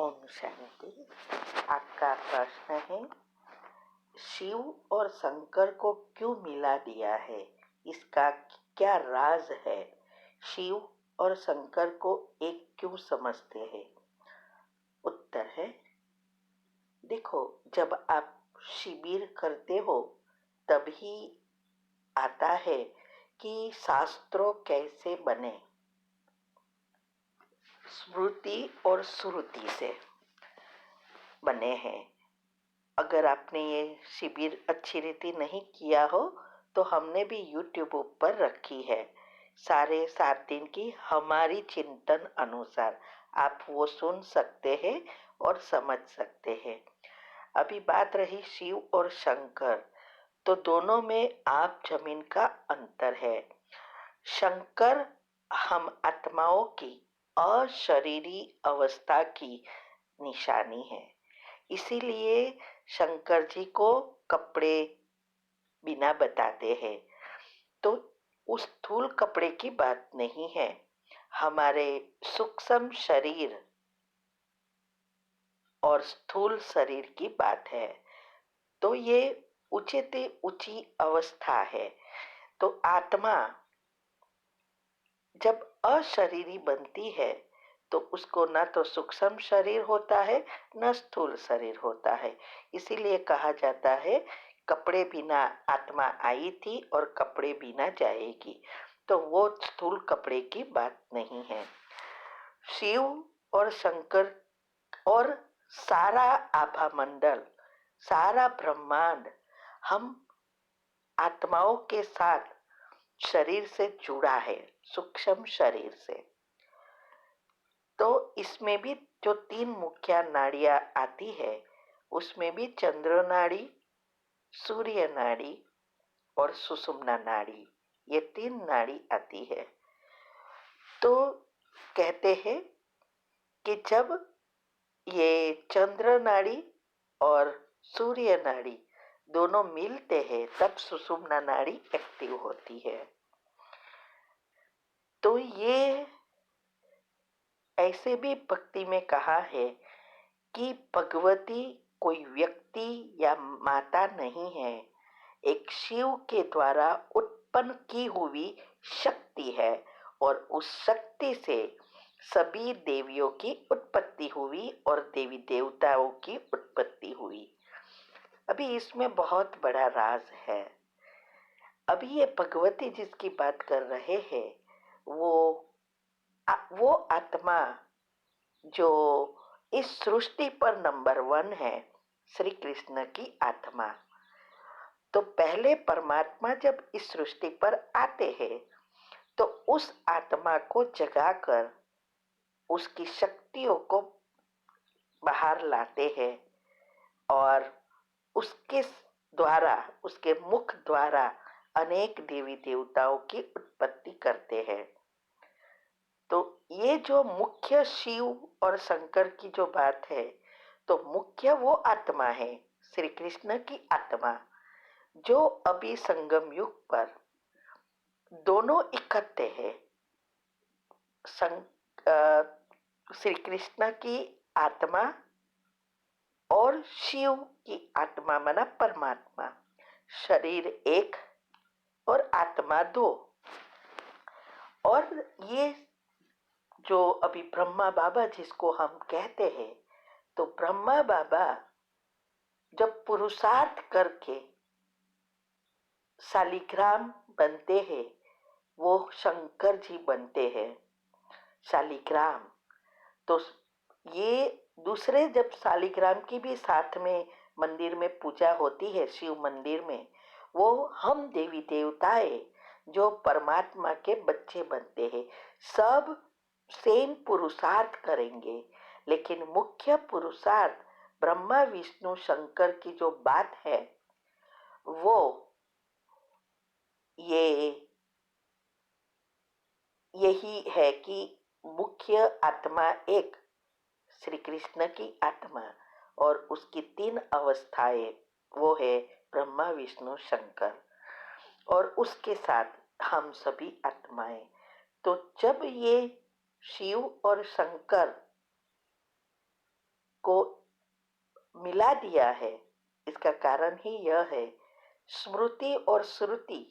ओम शांति। आपका प्रश्न है, शिव और शंकर को क्यों मिला दिया है, इसका क्या राज है? शिव और शंकर को एक क्यों समझते हैं? उत्तर है, देखो, जब आप शिविर करते हो तभी आता है कि शास्त्रों कैसे बने। स्मृति और श्रुति से बने हैं। अगर आपने ये शिविर अच्छी रीति नहीं किया हो तो हमने भी YouTube पर रखी है, सारे 7 दिन की हमारी चिंतन अनुसार आप वो सुन सकते हैं और समझ सकते हैं। अभी बात रही शिव और शंकर, तो दोनों में आप जमीन का अंतर है। शंकर हम आत्माओं की अशरीरी अवस्था की निशानी है, इसीलिए शंकर जी को कपड़े बिना बताते हैं। तो उस स्थूल कपड़े की बात नहीं है, हमारे सूक्ष्म शरीर और स्थूल शरीर की बात है। तो ये ऊंचे ऊंची अवस्था है। तो आत्मा जब अशरीरी बनती है तो उसको न तो सूक्ष्म शरीर होता है न स्थूल शरीर होता है। इसीलिए कहा जाता है कपड़े बिना आत्मा आई थी और कपड़े बिना जाएगी। तो वो स्थूल कपड़े की बात नहीं है। शिव और शंकर और सारा आभा मंडल, सारा ब्रह्मांड हम आत्माओं के साथ शरीर से जुड़ा है, सूक्ष्म शरीर से। तो इसमें भी जो 3 मुख्य नाड़ियां आती है, उसमें भी चंद्र नाड़ी, सूर्य नाड़ी और सुषुम्ना नाड़ी, ये 3 नाड़ी आती है। तो कहते हैं कि जब ये चंद्र नाड़ी और सूर्य नाड़ी दोनों मिलते हैं तब सुषुम्ना नाड़ी एक्टिव होती है। तो ये ऐसे भी भक्ति में कहा है कि भगवती कोई व्यक्ति या माता नहीं है, एक शिव के द्वारा उत्पन्न की हुई शक्ति है और उस शक्ति से सभी देवियों की उत्पत्ति हुई और देवी देवताओं की उत्पत्ति हुई। अभी इसमें बहुत बड़ा राज है। अभी ये भगवती जिसकी बात कर रहे हैं वो आत्मा जो इस सृष्टि पर नंबर 1 है, श्री कृष्ण की आत्मा। तो पहले परमात्मा जब इस सृष्टि पर आते हैं तो उस आत्मा को जगाकर उसकी शक्तियों को बाहर लाते हैं और उसके द्वारा, उसके मुख द्वारा अनेक देवी देवताओं की उत्पत्ति करते हैं। तो ये जो मुख्य शिव और शंकर की जो बात है, तो मुख्य वो आत्मा है, श्री कृष्ण की आत्मा, जो अभी संगम युग पर दोनों इकट्ठे हैं। श्री कृष्ण की आत्मा और शिव की आत्मा माना परमात्मा, शरीर एक और आत्मा 2। और ये जो अभी ब्रह्मा बाबा जिसको हम कहते हैं, तो ब्रह्मा बाबा जब पुरुषार्थ करके शालिग्राम बनते हैं, वो शंकर जी बनते हैं शालिग्राम। तो ये दूसरे जब शालिग्राम की भी साथ में मंदिर में पूजा होती है, शिव मंदिर में, वो हम देवी देवताएं जो परमात्मा के बच्चे बनते हैं, सब सेम पुरुषार्थ करेंगे, लेकिन मुख्य पुरुषार्थ ब्रह्मा विष्णु शंकर की जो बात है वो यही है कि मुख्य आत्मा एक श्री कृष्ण की आत्मा और उसकी 3 अवस्थाएं, वो है ब्रह्मा विष्णु शंकर और उसके साथ हम सभी आत्माएं। तो जब ये शिव और शंकर को मिला दिया है, इसका कारण ही यह है स्मृति और श्रुति,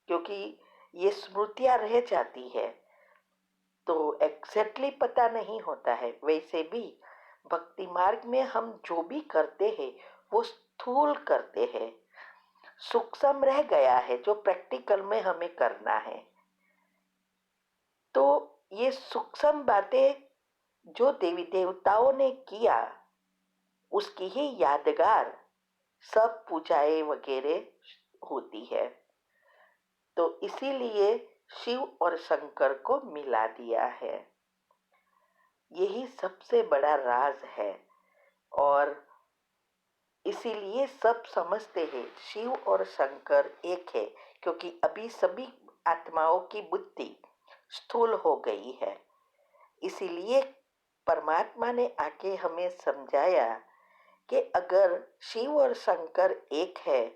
क्योंकि ये स्मृतियां रह जाती है तो एग्जैक्टली पता नहीं होता है। वैसे भी भक्ति मार्ग में हम जो भी करते हैं वो स्थूल करते हैं, सूक्ष्म रह गया है जो प्रैक्टिकल में हमें करना है। तो ये सूक्ष्म बातें जो देवी देवताओं ने किया उसकी ही यादगार सब पूजाएं वगैरह होती है। तो इसीलिए शिव और शंकर को मिला दिया है, यही सबसे बड़ा राज है। और इसीलिए सब समझते हैं शिव और शंकर एक है, क्योंकि अभी सभी आत्माओं की बुद्धि स्थूल हो गई है। इसीलिए परमात्मा ने आके हमें समझाया कि अगर शिव और शंकर एक है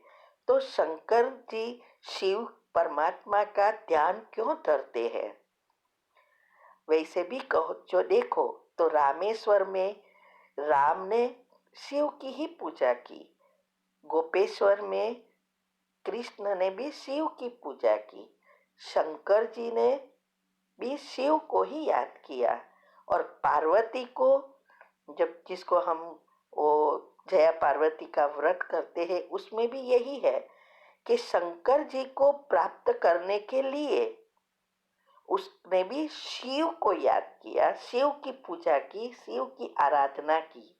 तो शंकर जी शिव परमात्मा का ध्यान क्यों करते हैं। वैसे भी कहो जो देखो तो रामेश्वर में राम ने शिव की ही पूजा की, गोपेश्वर में कृष्ण ने भी शिव की पूजा की, शंकर जी ने भी शिव को ही याद किया। और पार्वती को जब जिसको हम वो जया पार्वती का व्रत करते हैं उसमें भी यही है कि शंकर जी को प्राप्त करने के लिए उसने भी शिव को याद किया, शिव की पूजा की, शिव की आराधना की।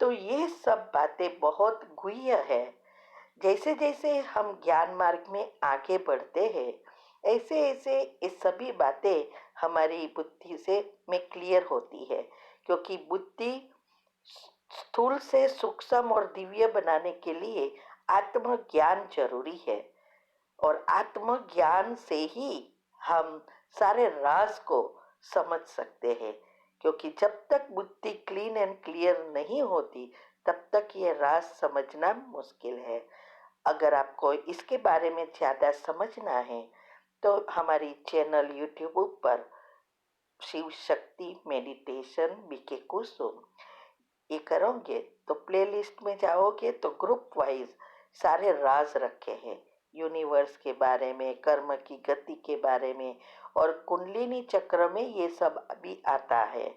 तो ये सब बातें बहुत गुह्य है। जैसे जैसे हम ज्ञान मार्ग में आगे बढ़ते हैं ऐसे ऐसे ये सभी बातें हमारी बुद्धि से में क्लियर होती है, क्योंकि बुद्धि स्थूल से सूक्ष्म और दिव्य बनाने के लिए आत्मज्ञान जरूरी है। और आत्मज्ञान से ही हम सारे राज को समझ सकते हैं, क्योंकि जब तक बुद्धि क्लीन एंड क्लियर नहीं होती तब तक ये राज समझना मुश्किल है। अगर आपको इसके बारे में ज़्यादा समझना है तो हमारी चैनल यूट्यूब पर शिव शक्ति मेडिटेशन बीके कुसुम ये करोगे तो प्लेलिस्ट में जाओगे तो ग्रुप वाइज सारे राज रखे हैं, यूनिवर्स के बारे में, कर्म की गति के बारे में, और कुंडलिनी चक्र में ये सब अभी आता है।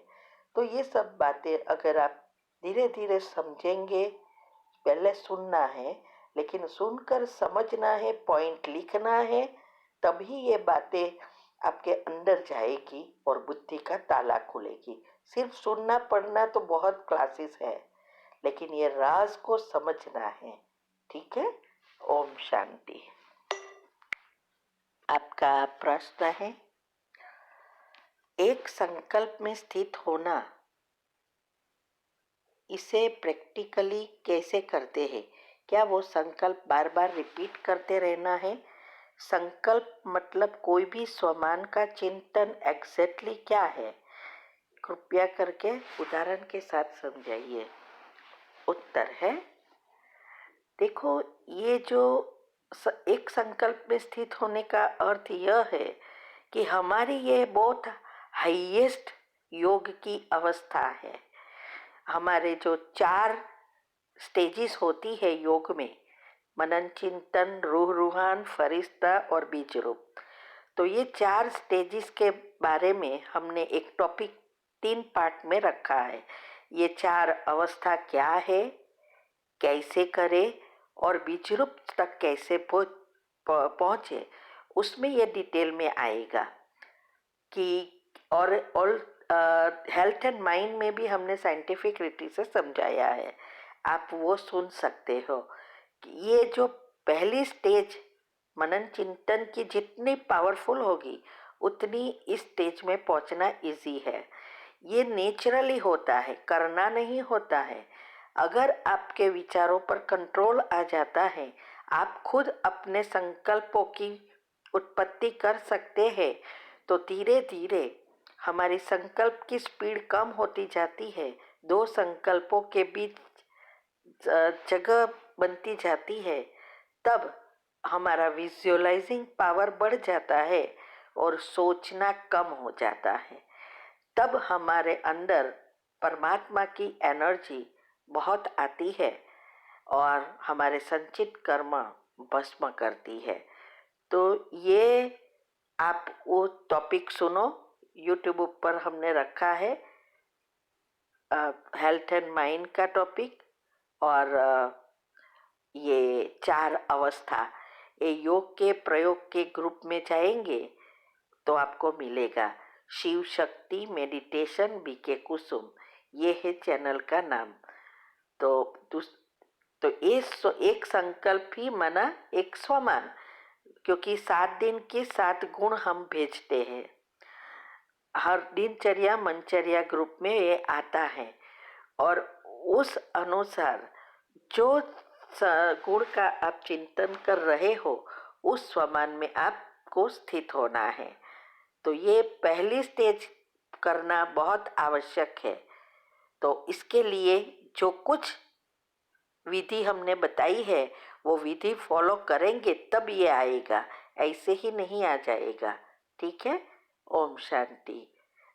तो ये सब बातें अगर आप धीरे धीरे समझेंगे, पहले सुनना है लेकिन सुनकर समझना है, पॉइंट लिखना है, तभी ये बातें आपके अंदर जाएगी और बुद्धि का ताला खुलेगी। सिर्फ सुनना पढ़ना तो बहुत क्लासेस है, लेकिन ये राज को समझना है। ठीक है, ओम शांति। आपका प्रश्न है, एक संकल्प में स्थित होना, इसे प्रैक्टिकली कैसे करते हैं? क्या वो संकल्प बार बार रिपीट करते रहना है? संकल्प मतलब कोई भी स्वमान का चिंतन एग्जैक्टली क्या है? कृपया करके उदाहरण के साथ समझाइए। उत्तर है, देखो ये जो एक संकल्प में स्थित होने का अर्थ यह है कि हमारी ये बहुत हाईएस्ट योग की अवस्था है। हमारे जो 4 स्टेजेस होती है योग में, मनन चिंतन, रूह रूहान, फरिश्ता और बीज रूप, तो ये 4 स्टेजेस के बारे में हमने एक टॉपिक 3 पार्ट में रखा है। ये 4 अवस्था क्या है, कैसे करे और बीज रूप तक कैसे पहुँचे, उसमें ये डिटेल में आएगा कि और हेल्थ एंड माइंड में भी हमने साइंटिफिक रीति से समझाया है, आप वो सुन सकते हो। कि ये जो पहली स्टेज मनन चिंतन की जितनी पावरफुल होगी उतनी इस स्टेज में पहुंचना इजी है। ये नेचुरली होता है, करना नहीं होता है। अगर आपके विचारों पर कंट्रोल आ जाता है, आप खुद अपने संकल्पों की उत्पत्ति कर सकते हैं, तो धीरे धीरे हमारी संकल्प की स्पीड कम होती जाती है, 2 संकल्पों के बीच जगह बनती जाती है, तब हमारा विजुअलाइजिंग पावर बढ़ जाता है और सोचना कम हो जाता है। तब हमारे अंदर परमात्मा की एनर्जी बहुत आती है और हमारे संचित कर्म भस्म करती है। तो ये आप वो टॉपिक सुनो, यूट्यूब पर हमने रखा है, हेल्थ एंड माइंड का टॉपिक। और ये 4 अवस्था, ये योग के प्रयोग के ग्रुप में जाएंगे तो आपको मिलेगा। शिव शक्ति मेडिटेशन बीके कुसुम, ये है चैनल का नाम। तो तो एक संकल्प ही माना एक स्वमान, क्योंकि 7 दिन के 7 गुण हम भेजते हैं। हर दिनचर्या मनचर्या ग्रुप में ये आता है और उस अनुसार जो गुण का आप चिंतन कर रहे हो उस स्वमान में आपको स्थित होना है। तो ये पहली स्टेज करना बहुत आवश्यक है। तो इसके लिए जो कुछ विधि हमने बताई है वो विधि फॉलो करेंगे तब ये आएगा, ऐसे ही नहीं आ जाएगा। ठीक है। ओम शांति।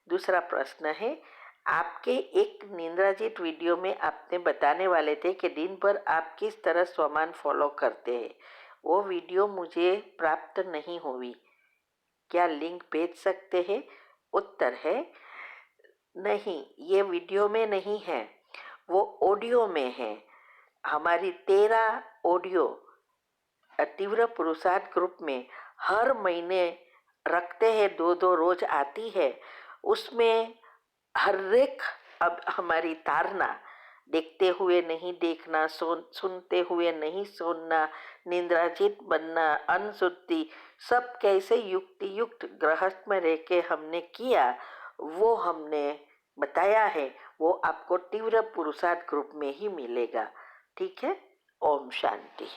दूसरा प्रश्न है, आपके एक निंद्राजीत वीडियो में आपने बताने वाले थे कि दिन भर आप किस तरह स्वमान फॉलो करते हैं। वो वीडियो मुझे प्राप्त नहीं हुई, क्या लिंक भेज सकते हैं? उत्तर है नहीं, ये वीडियो में नहीं है, वो ऑडियो में है। हमारी 13 ऑडियो तीव्र पुरुषार्थ ग्रुप में हर महीने रखते हैं, 2-2 रोज आती है। उसमें हर एक अब हमारी धारणा, देखते हुए नहीं देखना, सुनते हुए नहीं सुनना, निंद्राजीत बनना, अनसुद्धि, सब कैसे युक्ति युक्त गृहस्थ में रह के हमने किया वो हमने बताया है। वो आपको तीव्र पुरुषार्थ ग्रुप में ही मिलेगा। ठीक है। ओम शांति।